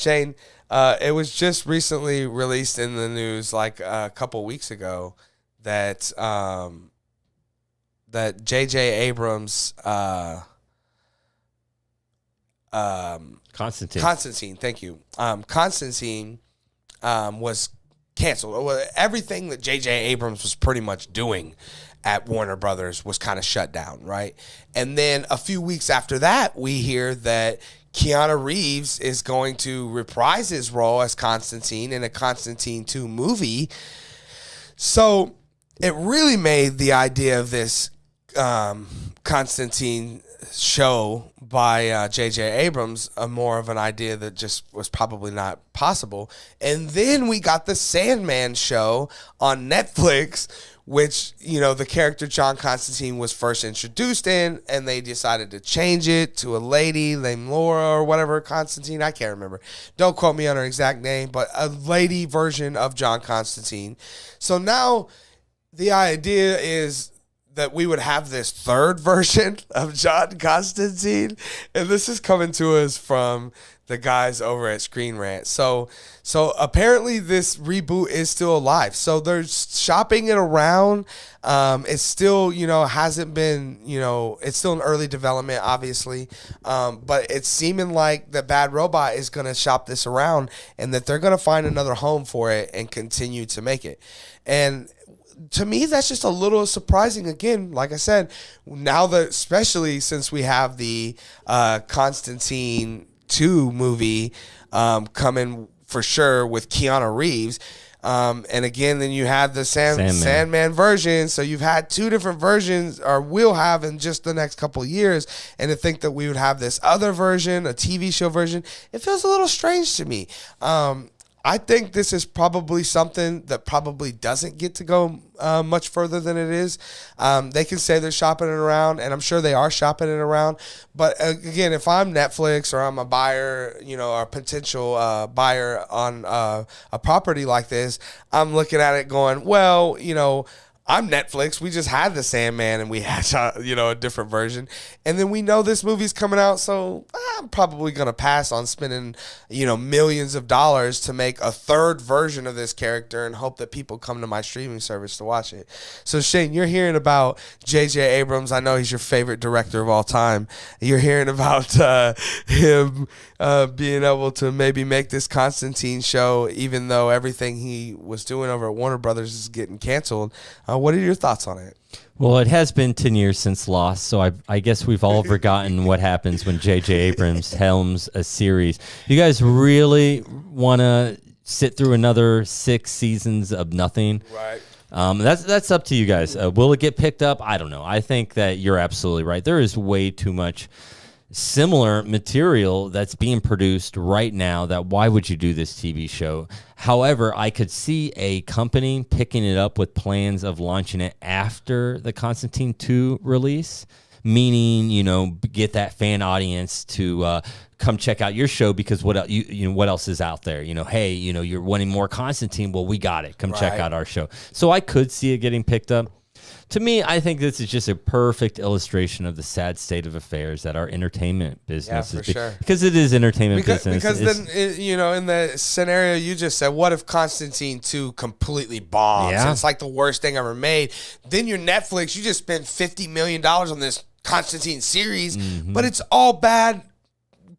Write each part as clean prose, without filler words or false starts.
Shane, it was just recently released in the news, like a couple weeks ago, that that JJ Abrams Constantine, thank you. Constantine was canceled. Well, everything that JJ Abrams was pretty much doing at Warner Brothers was kind of shut down, right? And then a few weeks after that, we hear that Keanu Reeves is going to reprise his role as Constantine in a Constantine 2 movie. So it really made the idea of this Constantine show by JJ Abrams more of an idea that just was probably not possible. And then we got the Sandman show on Netflix, which, you know, the character John Constantine was first introduced in, and they decided to change it to a lady named Laura or whatever, Constantine, I can't remember. Don't quote me on her exact name, but a lady version of John Constantine. So now the idea is that we would have this third version of John Constantine, and this is coming to us from the guys over at Screen Rant. So apparently this reboot is still alive. So they're shopping it around. It's still, hasn't been, it's still in early development, obviously. But it's seeming like the Bad Robot is going to shop this around and that they're going to find another home for it and continue to make it. And to me, that's just a little surprising. Again, like I said, now that, especially since we have the Constantine 2 movie coming for sure with Keanu Reeves. And again, then you have the Sandman version. So you've had two different versions, or will have in just the next couple of years. And to think that we would have this other version, a TV show version, it feels a little strange to me. I think this is probably something that probably doesn't get to go much further than it is. They can say they're shopping it around, and I'm sure they are shopping it around. But again, if I'm Netflix or I'm a buyer, or a potential buyer on a property like this, I'm looking at it going, well, I'm Netflix. We just had the Sandman and we had, a different version. And then we know this movie's coming out, so I'm probably going to pass on spending, millions of dollars to make a third version of this character and hope that people come to my streaming service to watch it. So, Shane, you're hearing about JJ Abrams. I know he's your favorite director of all time. You're hearing about him being able to maybe make this Constantine show, even though everything he was doing over at Warner Brothers is getting canceled. What are your thoughts on it? Well, it has been 10 years since Lost, so I guess we've all forgotten what happens when J.J. Abrams helms a series. You guys really want to sit through another 6 seasons of nothing? Right. That's up to you guys. Will it get picked up? I don't know. I think that you're absolutely right. There is way too much similar material that's being produced right now that why would you do this TV show? However, I could see a company picking it up with plans of launching it after the Constantine 2 release, meaning, get that fan audience to come check out your show because what else is out there? Hey, you're wanting more Constantine. Well, we got it. Come check out our show. So I could see it getting picked up. To me, I think this is just a perfect illustration of the sad state of affairs that our entertainment business is. Sure. Because it is entertainment business. Because then, in the scenario you just said, what if Constantine 2 completely bombs? Yeah. It's like the worst thing ever made. Then you're Netflix, you just spent $50 million on this Constantine series, but it's all bad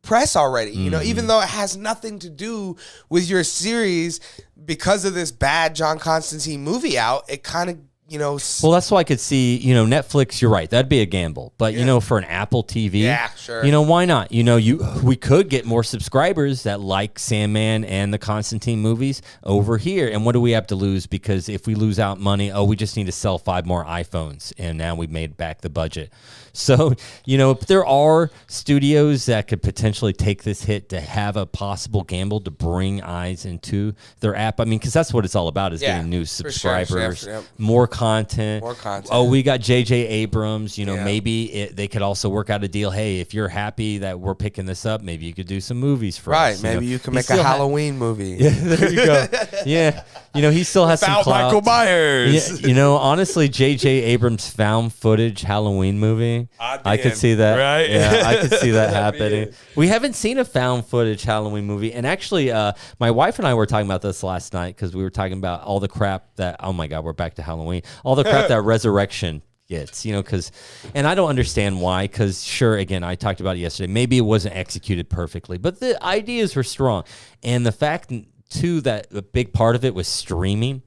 press already. Even though it has nothing to do with your series, because of this bad John Constantine movie out, it kind of, well, that's why I could see, Netflix, you're right. That'd be a gamble. But, for an Apple TV, yeah, sure. Why not? We could get more subscribers that like Sandman and the Constantine movies over here. And what do we have to lose? Because if we lose out money, we just need to sell 5 more iPhones. And now we've made back the budget. So, there are studios that could potentially take this hit to have a possible gamble to bring eyes into their app. I mean, because that's what it's all about is getting new subscribers, more content. More content. Oh, we got JJ Abrams. You know, Yeah. maybe they could also work out a deal. Hey, if you're happy that we're picking this up, maybe you could do some movies for Right. us. Maybe you can make a Halloween movie. Yeah, there you go. Yeah. You know, he still has some About clout. Michael Myers. Yeah, you know, honestly, JJ Abrams found footage Halloween movie. I could see that. Right? Yeah, I could see that That'd be happening. it. We haven't seen a found footage Halloween movie. And actually, my wife and I were talking about this last night because we were talking about all the crap that, oh my God, we're back to Halloween. All the crap that Resurrection gets, you know, and I don't understand why, because sure, again, I talked about it yesterday. Maybe it wasn't executed perfectly, but the ideas were strong. And the fact, too, that a big part of it was streaming.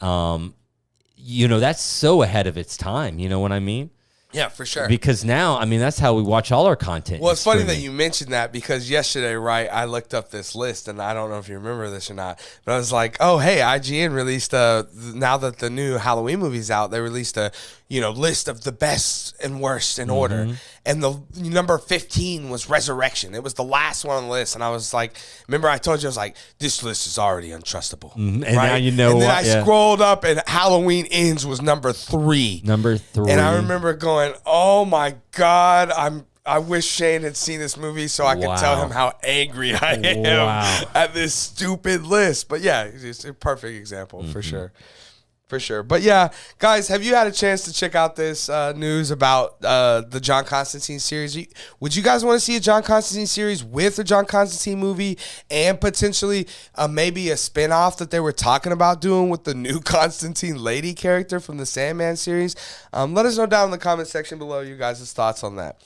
You know, that's so ahead of its time. You know what I mean? Yeah, for sure. Because now, I mean, that's how we watch all our content. Well, it's funny that streaming. you mentioned that because yesterday, right, I looked up this list, and I don't know if you remember this or not, but I was like, oh, hey, IGN released now that the new Halloween movie's out, they released a, list of the best and worst in order. And the number 15 was Resurrection. It was the last one on the list. And I was like, remember I told you, I was like, this list is already untrustable. And right? now you know and then what, I yeah. scrolled up, and Halloween Ends was number 3. Number 3. And I remember going, oh my God, I wish Shane had seen this movie so I could tell him how angry I am at this stupid list. But yeah, it's a perfect example for sure. For sure. But yeah, guys, have you had a chance to check out this news about the John Constantine series? Would you guys want to see a John Constantine series with a John Constantine movie and potentially maybe a spinoff that they were talking about doing with the new Constantine lady character from the Sandman series? Let us know down in the comment section below you guys' thoughts on that.